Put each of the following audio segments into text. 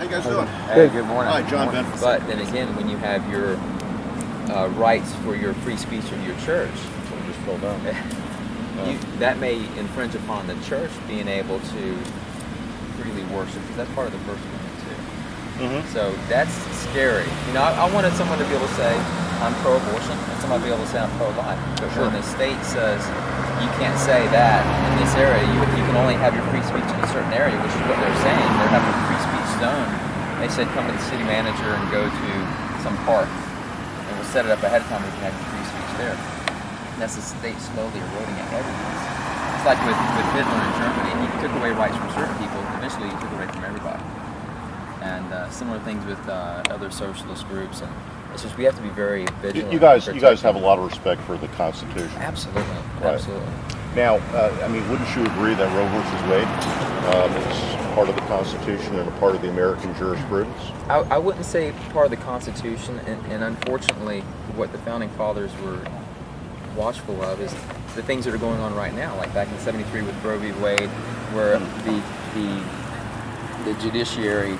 How you guys doing? Hey, good morning. Hi, John Ben. But then again, when you have your rights for your free speech in your church, that may infringe upon the church being able to freely worship, because that's part of the First Amendment too. Mm-hmm. So that's scary. You know, I wanted someone to be able to say, I'm pro-abortion, and somebody to be able to say I'm pro-life. But when the state says you can't say that in this area, you can only have your free speech in a certain area, which is what they're saying. They're having a free speech zone. They said come to the city manager and go to some park, and we'll set it up ahead of time. We can have your free speech there. And that's the state slowly eroding at everything. It's like with Hitler in Germany. He took away rights from certain people. Eventually, he took away from everybody. And similar things with other socialist groups. And it's just we have to be very vigilant. You guys have a lot of respect for the Constitution. Absolutely, right. Absolutely. Now, I mean, wouldn't you agree that Roe versus Wade is part of the Constitution and a part of the American jurisprudence? I wouldn't say part of the Constitution, and unfortunately, what the Founding Fathers were watchful of is the things that are going on right now, like back in '73 with Roe v. Wade, where the judiciary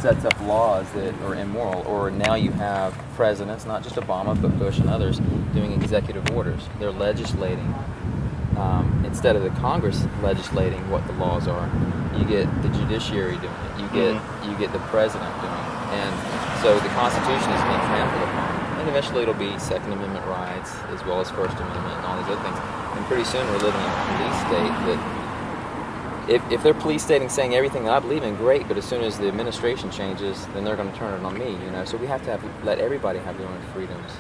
sets up laws that are immoral, or now you have presidents, not just Obama, but Bush and others, doing executive orders. They're legislating. Instead of the Congress legislating what the laws are, you get the judiciary doing it. You get the president doing it. And so the Constitution is being trampled upon. And eventually it'll be Second Amendment rights as well as First Amendment and all these other things. And pretty soon we're living in a police state that if they're police stating saying everything that I believe in, great, but as soon as the administration changes, then they're going to turn it on me, you know. So we have to let everybody have their own freedoms,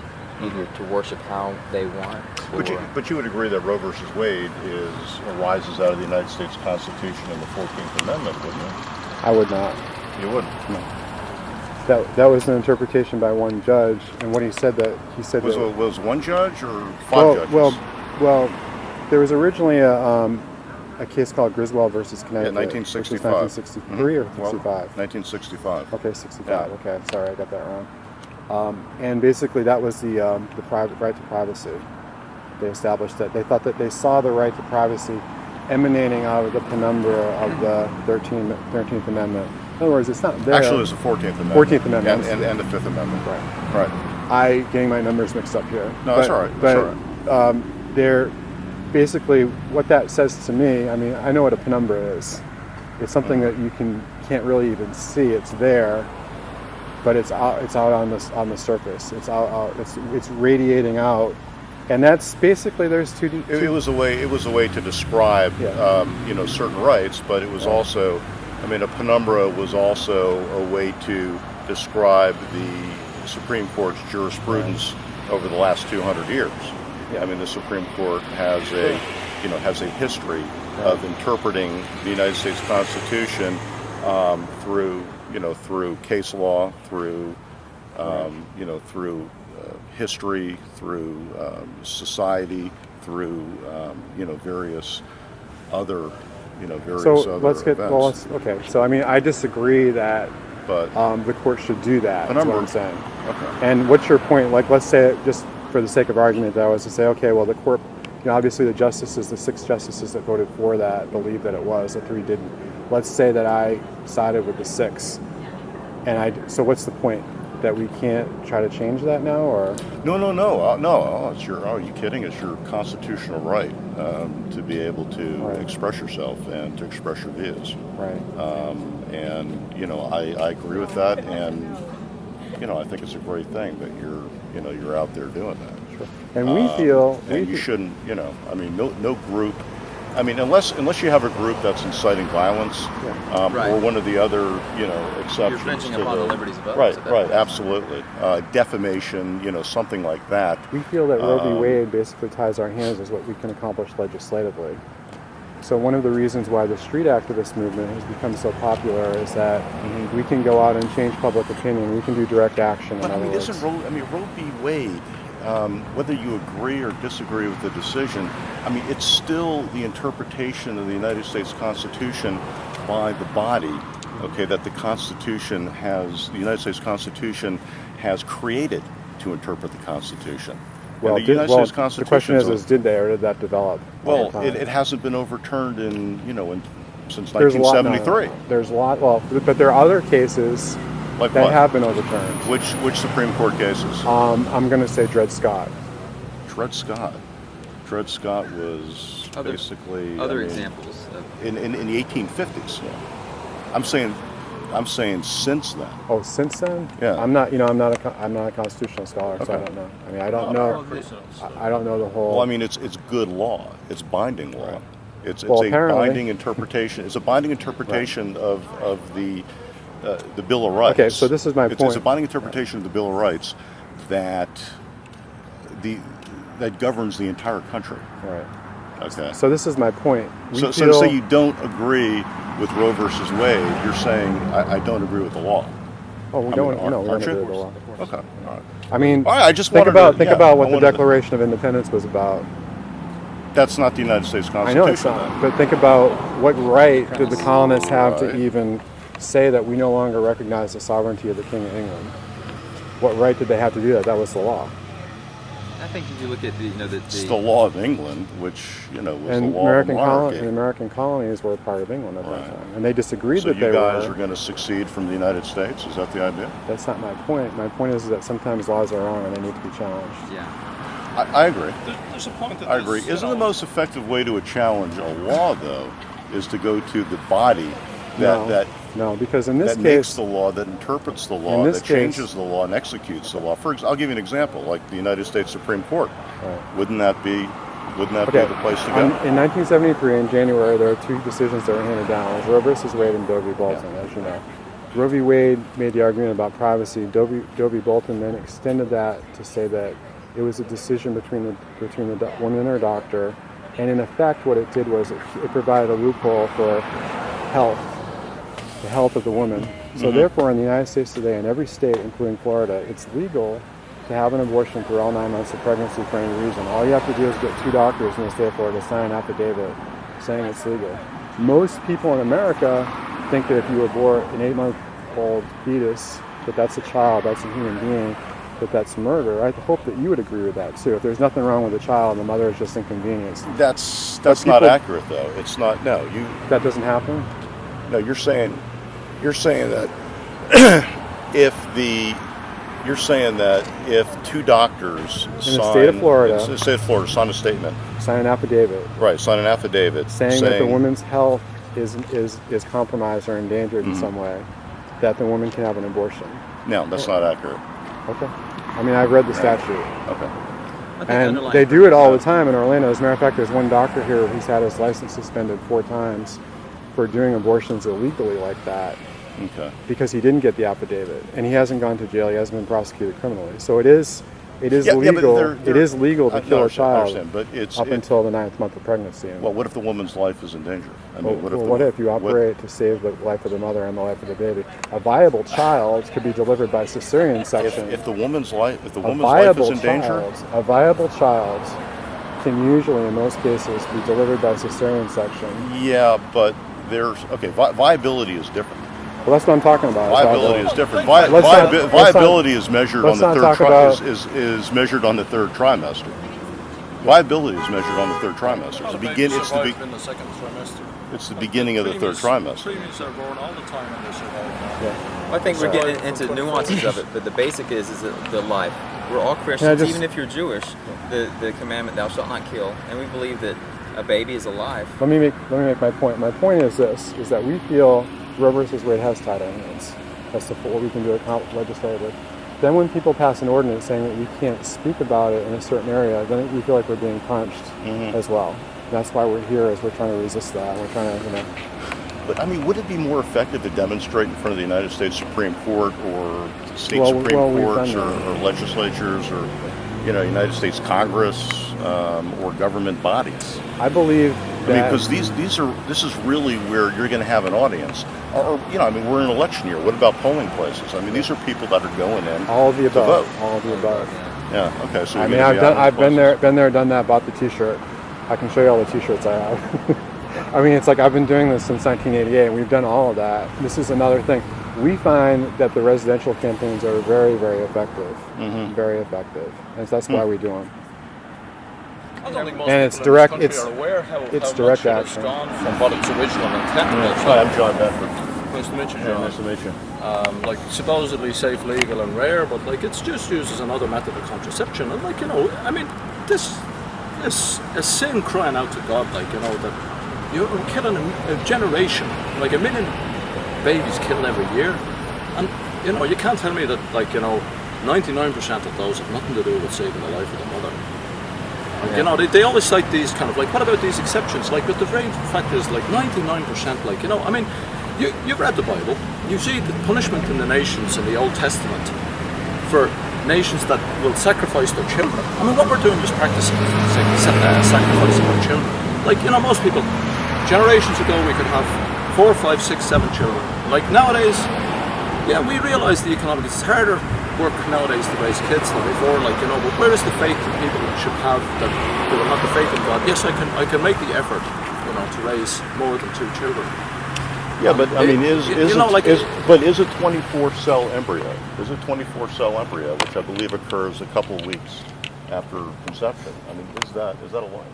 either to worship how they want. But you would agree that Roe versus Wade arises out of the United States Constitution and the 14th Amendment, wouldn't you? I would not. You wouldn't? No. That was an interpretation by one judge, and what he said was one judge or five judges? Well, there was originally a case called Griswold versus Connecticut. Yeah, 1965. 1963 or 65? 1965. Okay, 65. Yeah. Okay, sorry, I got that wrong. And basically, that was the private right to privacy. They established that they thought that they saw the right to privacy emanating out of the penumbra of the 13th Amendment. In other words, it's not there. Actually, it's the 14th Amendment. 14th Amendment. And the 5th Amendment. Right. I getting my numbers mixed up here. No, that's all right. But they're basically what that says to me. I mean, I know what a penumbra is. It's something that you can't really even see. It's there, but it's out on the surface. It's out. It's radiating out, and that's basically there's two. It was a way to describe certain rights, but it was also, I mean, a penumbra was also a way to describe the Supreme Court's jurisprudence over the last 200 years. Yeah. I mean, the Supreme Court has a history of interpreting the United States Constitution through case law, through history, through society, through various other events. Okay. So I mean, I disagree that the court should do that. That's what I'm saying. Okay. And what's your point? Like, let's say, just for the sake of argument, that was to say, okay, well, the court, obviously the 6 justices that voted for that believe that it was, the 3 didn't. Let's say that I sided with the 6, so what's the point? That we can't try to change that now, or? No. Are you kidding? It's your constitutional right to be able to express yourself and to express your views. Right. I agree with that, and I think it's a great thing that you're out there doing that. Sure. And we feel you shouldn't. I mean, no group. I mean, unless you have a group that's inciting violence, or one of the other, exceptions. You're infringing upon the liberties of others. Right, absolutely. Defamation, something like that. We feel that Roe v. Wade basically ties our hands as what we can accomplish legislatively. So one of the reasons why the street activist movement has become so popular is that we can go out and change public opinion. We can do direct action. But Roe v. Wade, whether you agree or disagree with the decision, I mean, it's still the interpretation of the United States Constitution by the body, that the United States Constitution has created to interpret the Constitution. Well, the question is, did they, or did that develop? Well, it hasn't been overturned in since There's a lot. 1973. No. There's a lot. Well, but there are other cases Like that what? have been overturned. Which Supreme Court cases? I'm going to say Dred Scott. Dred Scott. Dred Scott was basically other examples of, in the 1850s. I'm saying since then. Oh, since then? Yeah. I'm not a constitutional scholar, so I don't know. I mean, I don't know. I don't know the whole. Well, I mean, it's good law. It's binding law. Right. It's Well, a apparently- binding interpretation. It's a binding interpretation of the Bill of Rights. Okay, so this is my It's point. a binding interpretation of the Bill of Rights that governs the entire country. Right. Okay. So this is my point. So to say you don't agree with Roe versus Wade, you're saying I don't agree with the law. Oh, we I don't. mean, No, we don't aren't agree you? with the law. Okay. All right. I mean, All right, I just think wanted about to- think yeah, about I what the wanted to- Declaration of Independence was about. That's not the United States I Constitution. know it's not, but think about what right did the colonists have Right. to even say that we no longer recognize the sovereignty of the King of England? What right did they have to do that? That was the law. I think if you look at It's the law of England, which was And the law of monarchy. American colonies were part of England at Right. that time, and they disagreed So that you they guys were. are going to secede from the United States? Is that the idea? That's not my point. My point is that sometimes laws are wrong and they need to be challenged. Yeah. I agree. There's a point that I agree. Isn't the most effective way to challenge a law, though, is to go to the body No, because in this that makes case, the law, that interprets the In law, this that changes the law and executes the law. I'll give you an example, like the United States Supreme Court. Right. Wouldn't that be okay, the place to go? in 1973, in January, there were two decisions that were handed down. It was Roe versus Wade and Doe v. Bolton, as you know. Roe v. Wade made the argument about privacy. Doe v. Bolton then extended that to say that it was a decision between the woman and her doctor, and in effect, what it did was it provided a loophole for the health of the woman. So therefore, in the United States today, in every state, including Florida, it's legal to have an abortion through all 9 months of pregnancy for any reason. All you have to do is get two doctors in the state of Florida to sign an affidavit saying it's legal. Most people in America think that if you abort an 8-month-old fetus, that that's a child, that's a human being, that's murder. I hope that you would agree with that too. If there's nothing wrong with the child, the mother is just inconvenienced. That's But not people- accurate, though. It's not. No, That doesn't happen. No, you're saying that if two doctors In the state of Florida sign a statement, sign an affidavit right? Sign an affidavit saying that the woman's health is compromised or endangered in some way, that the woman can have an abortion. No, that's not accurate. Okay. I mean, I've read the statute. Okay. And they do it all the time in Orlando. As a matter of fact, there's one doctor here who's had his license suspended 4 times for doing abortions illegally like that Okay. because he didn't get the affidavit. And he hasn't gone to jail. He hasn't been prosecuted criminally. So it is Yeah, but legal. they're- It is legal to kill a I child understand, but it's up until the 9th month of pregnancy. And well, what if the woman's life is in danger? I mean, what if you operate to save the life of the mother and the life of the baby? A viable child could be delivered by cesarean section. If the woman's life is viable in danger? A viable child can usually, in most cases, be delivered by cesarean section. Yeah, but viability is different. Well, that's what I'm talking about. Viability is different. Let's not- Viability is measured on let's the not third talk about- is measured on the third trimester. Viability is measured on the third trimester. It's the in the second trimester. It's the beginning of the third trimester. Preemies are born all the time and they survive. Yeah. I think we're getting into nuances of it, but the basic is the life. We're all Can I Christians, just- even if you're Jewish. The commandment, "Thou shalt not kill," and we believe that a baby is alive. Let me make my point. My point is this: is that we feel Roe versus Wade has tied our hands as to what we can do legislatively. Then when people pass an ordinance saying that we can't speak about it in a certain area, then we feel like we're being punched as well. That's why we're here, is we're trying to resist that. We're trying to, But I mean, would it be more effective to demonstrate in front of the United States Supreme Court or state Well, Supreme we've Courts done or that. legislatures or United States Congress or government bodies? I believe that Because this is really where you're going to have an audience. Or we're in an election year. What about polling places? I mean, these are people that are going in all of the to above, vote. all of the above. Yeah. Okay. So I you're mean, gonna be out in I've been places. there, done that. Bought the T-shirt. I can show you all the T-shirts I have. I mean, it's like I've been doing this since 1988, and we've done all of that. This is another thing. We find that the residential campaigns are very, very effective. Very effective, and so that's why we do them. I don't think most And people it's in direct- this country it's- are aware how it's much direct it has action. gone from what its original intent was. Hi, I'm John Bedford. Nice to meet you, Yeah, John. nice to meet you. Like supposedly safe, legal, and rare, but like it's just used as another method of contraception. And like I mean, this is a sin crying out to God. Like that you're killing a generation, like 1 million babies killed every year, and you can't tell me that 99% of those have nothing to do with saving the life of the mother. Like, they always cite these kind of what about these exceptions? Like, but the very fact is, 99%, I mean, you've read the Bible, you see the punishment in the nations in the Old Testament for nations that will sacrifice their children. I mean, what we're doing is practicing sacrificing our children. Most people, generations ago, we could have 4, 5, 6, 7 children. Like nowadays, we realise the economic, it's harder work nowadays to raise kids than before, but where is the faith that people should have, that they will have the faith in God? Yes, I can make the effort, to raise more than 2 children. Yeah, but I mean, is a 24-cell embryo? Is a 24-cell embryo, which I believe occurs a couple of weeks after conception? I mean, is that a life?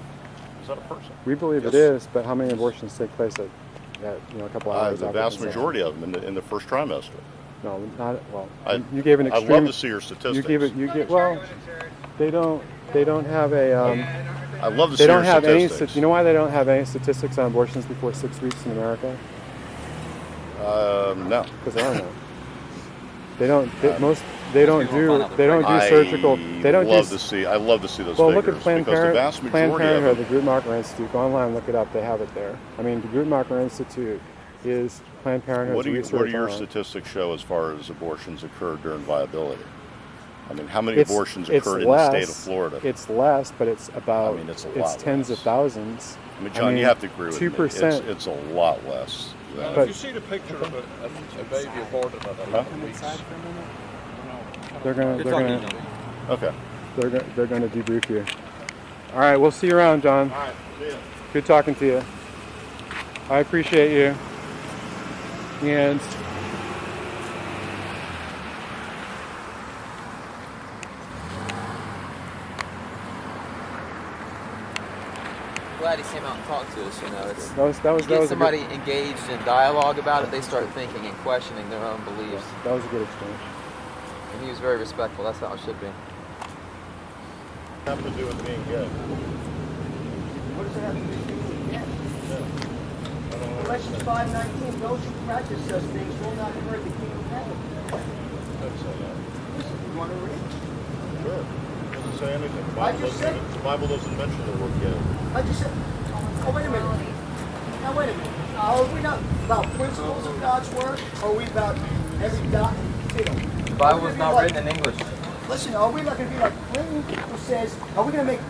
Is that a person? We believe it is, but how many abortions take place at a couple hours The after vast conception? majority of them in the first trimester. No, not well. You gave an extreme. I'd love to see your statistics. They don't have a. I'd love to see They don't your have any. statistics. You know why they don't have any statistics on abortions before 6 weeks in America? No. Because I don't know. They don't do surgical. They don't I love do. to see those figures. Well, look at Planned because the vast majority Parenthood, of the them, Guttmacher Institute. Go online, look it up. They have it there. I mean, the Guttmacher Institute is Planned Parenthood's what do research your on it. statistics show as far as abortions occurred during viability? I mean, how many abortions It's occurred in less. the state of Florida? It's less, but it's about. I mean, it's a lot tens less. of thousands. I mean, John, you have to agree with 2%. me. It's a lot less. Than, But- If you see the picture of a baby aborted at 11 weeks, They're gonna okay. they're gonna debrief you. All right, we'll see you around, John. All right. See ya. Good talking to you. I appreciate you. And Glad he came out and talked to us. It's that was you get a somebody good, engaged in dialogue about it, they start thinking and questioning their own beliefs. that was a good exchange. And he was very respectful. That's how it should be. Have to do with being gay. What does it have to do with being gay? Galatians 5:19, those who practice such things will not inherit the kingdom of heaven. Listen, you want to read? Sure. It doesn't say anything. The Bible doesn't mention the word gay. I just said, oh, wait a minute. Now, wait a minute. Are we not about principles of God's word? Or are we about every dot and tittle? The Bible was not written in English. Listen, are we not going to be like Clinton, who says, are we going to make,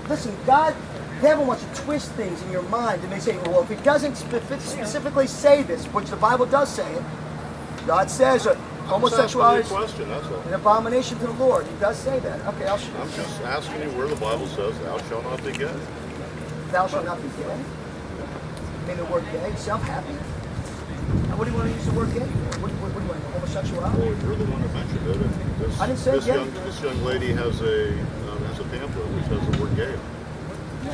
listen, God, devil wants to twist things in your mind, and they say, well, if it doesn't specifically say this, which the Bible does say it, God says homosexuality is Question, that's all. an abomination to the Lord. He does say that. Okay, I'll show I'm you. just asking you where the Bible says thou shalt not be gay. Thou shalt not be gay. I mean, the word gay, self-happy. Now, what do you want to use the word gay for? What do you want, homosexuality? Well, you're the one that mentioned it. And I didn't say gay. This young lady has a pamphlet which has the word gay.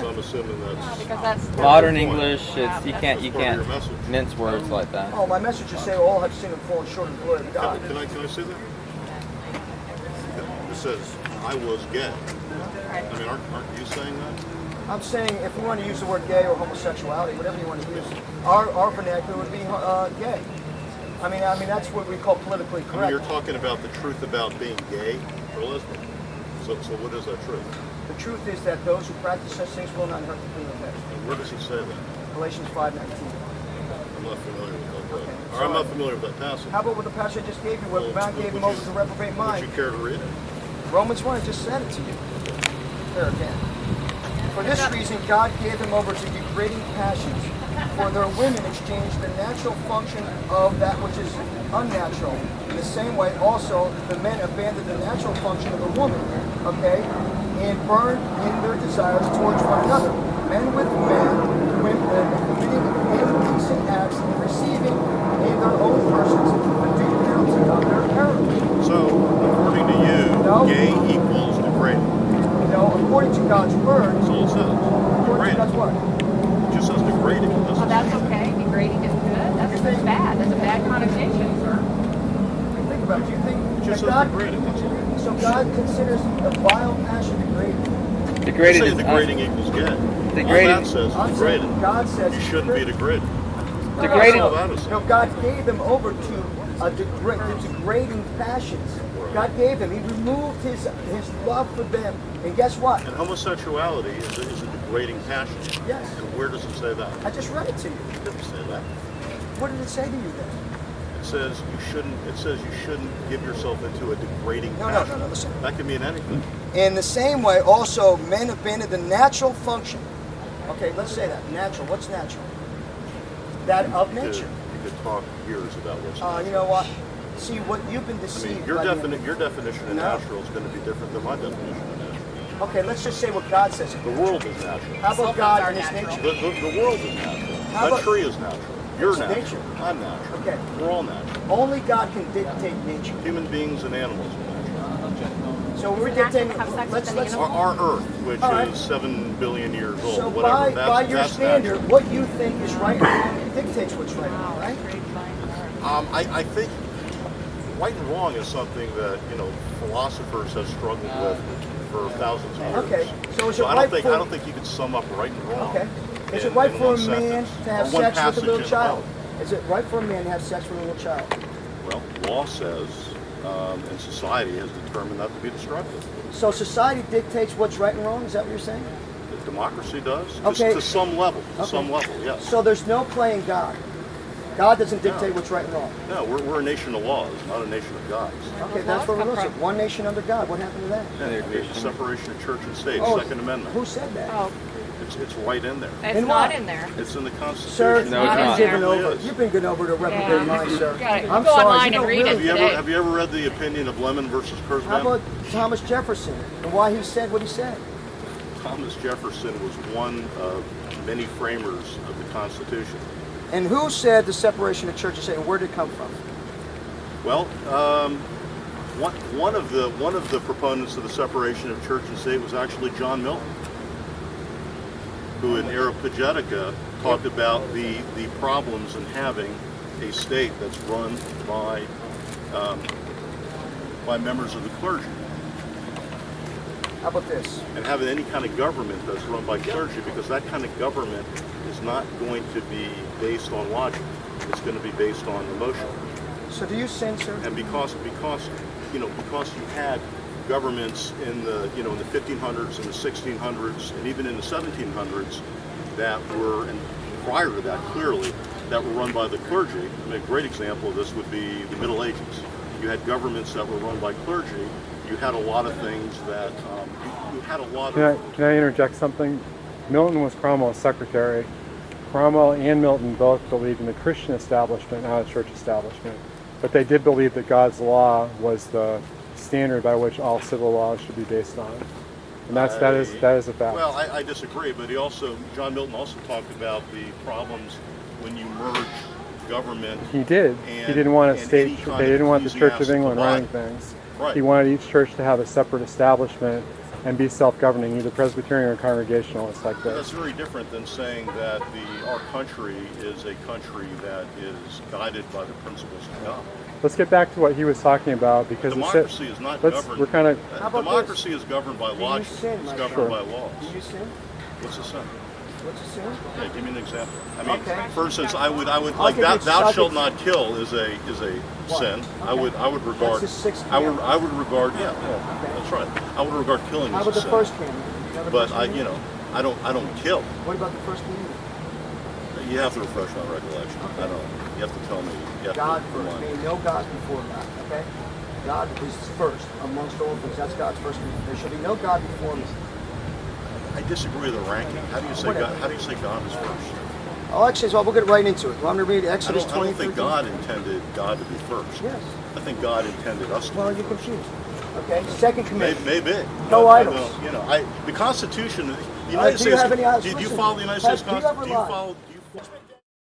So I'm assuming that's Because that's Modern Point. English, you can't part of your message. mince words like that. Oh, my message is say all have sinned and fallen short of the glory of God. Can I see that? It says, I was gay. I mean, aren't you saying that? I'm saying if we want to use the word gay or homosexuality, whatever you want to use, our vernacular would be gay. I mean that's what we call politically I mean, correct. you're talking about the truth about being gay or lesbian. So what is that truth? The truth is that those who practice such things will not inherit the kingdom of heaven. And where does it say that? Galatians 5:19. I'm not familiar with that. Okay, Or I'm not familiar with that passage. How about what the passage I just gave you, where Well, God gave would him over you- to reprobate Would mind? you care to read it? Romans 1, I just said it to you. There again. For this reason, God gave him over to degrading passions, for their women exchanged the natural function of that which is unnatural. In the same way, also, the men abandoned the natural function of the woman, okay, and burned in their desires towards one another. Men with men, women committing indecent acts and receiving in their own persons the due penalty of their error. So, according to you, No. gay equals degrading. You know, according to God's word, So it's connotation, sir. Think about it. Do you think Just that as God, degrading. That's all. so God considers the vile passion degrading? Degraded Say is degrading equals gay. Degraded- All that says I'm is saying degraded. God says You it's shouldn't be degrading. degraded. Degraded- That's all that is. No, God gave them over to the degrading passions. God gave him. He removed his love for them. And guess what? And homosexuality is a degrading passion. Yes. And where does it say that? I just read it to you. It doesn't say that. What did it say to you then? It says you shouldn't. It says you shouldn't give yourself into a degrading No, passion. no, listen. That can mean anything. In the same way, also, men abandoned the natural function. Okay, let's say that. Natural. What's natural? That of nature. You could talk years about what's natural. You know what? See, what you've been I deceived mean, your by your definition of No. natural is going to be different than my definition of natural. Okay, let's just say what God says. The world is natural. How about Cell God phones and are his natural. nature? The world is natural. How That about- tree is natural. You're It's natural. nature. I'm natural. Okay. We're all natural. Only God can dictate nature. Human beings and animals are natural. So we're It's an act to dictating. have sex Let's with an animal. Our Earth, which All right. is 7 billion years old, So whatever. by your that's standard, natural. what you think is right and wrong dictates what's right and wrong, right? I think right and wrong is something that philosophers have struggled with for thousands of years. Okay, so is it I right don't for- think you could sum up right and wrong. Okay. Is in- it right in for a one man sentence, to have or one sex with a passage little in the child? Bible. Is it right for a man to have sex with a little child? Well, law says, and society has determined that to be destructive. So society dictates what's right and wrong? Is that what you're saying? Democracy does, Okay. to some level. To Okay. some level, yes. So there's no playing God. God doesn't dictate what's right and wrong. No, we're a nation of laws, not a nation of gods. Okay, that's where we're listening. One nation under God. What happened to that? I mean, separation of church and state, Oh, Second Amendment. Who said that? Oh, It's right in there. it's And not what? in there. It's in the Constitution. Sir, No, you've it's been not. given It over. really is. You've been given over to reprobate mind, sir. Gotta I'm go sorry. online you and don't read really- it. Have you ever read the opinion of Lemon versus How Kurzban? about Thomas Jefferson and why he said what he said? Thomas Jefferson was one of many framers of the Constitution. And who said the separation of church and state? And where did it come from? Well, one of the proponents of the separation of church and state was actually John Milton, who in Areopagitica talked about the problems in having a state that's run by members of the clergy, How about this? and having any kind of government that's run by clergy, because that kind of government is not going to be based on logic. It's going to be based on emotion. So do you sin, sir? And because you had governments in the in the 1500s and the 1600s and even in the 1700s that were, and prior to that clearly, that were run by the clergy. I mean, a great example of this would be the Middle Ages. You had governments that were run by clergy. You had a lot of things that you had a lot of. Can I interject something? Milton was Cromwell's secretary. Cromwell and Milton both believed in the Christian establishment, not a church establishment. But they did believe that God's law was the standard by which all civil laws should be based on. And that is a fact. Well, I disagree, but John Milton also talked about the problems when you merge government. He did. And- He didn't want a and state. any kind They of didn't want the Church of enthusiastic England running body. things. Right. He wanted each church to have a separate establishment and be self-governing, either Presbyterian or Congregationalist like That's this. very different than saying that our country is a country that is guided by the principles of God. Let's get back to what he was talking about, because Democracy is not governed. we're kind of. How about Democracy is governed by Do you logic. sin, It's my governed friend? by laws. Do you sin? What's a sin? What's a sin? Yeah, give me an example. I mean, Okay. for instance, I would I'll like give you- thou I'll shalt give- not kill is a What? sin. I Okay. would regard. That's the sixth I would regard. Yeah, Okay. that's right. I would regard killing How as about a the sin. first commandment? You know the But first I commandment? I don't kill. What about the first commandment? You have to refresh my recollection. I don't. You have to tell me. You have God to first, remind me. meaning no God before God, okay? God is first amongst all things. That's God's first commandment. There shall be no God before me. I disagree with the ranking. How do you say Whatever. God? How do you say God is first? Oh, actually, well, we'll get right into it. Well, I'm going to read I Exodus don't 20. think God intended God to be first. Yes. I think God intended us to Well, be you're first. confused. Okay, second commandment. Maybe. No But, idols. The Constitution, the Do United you States. have any idols? Do you Listen, follow the United have- States do you ever Constitution? lie? Do you follow?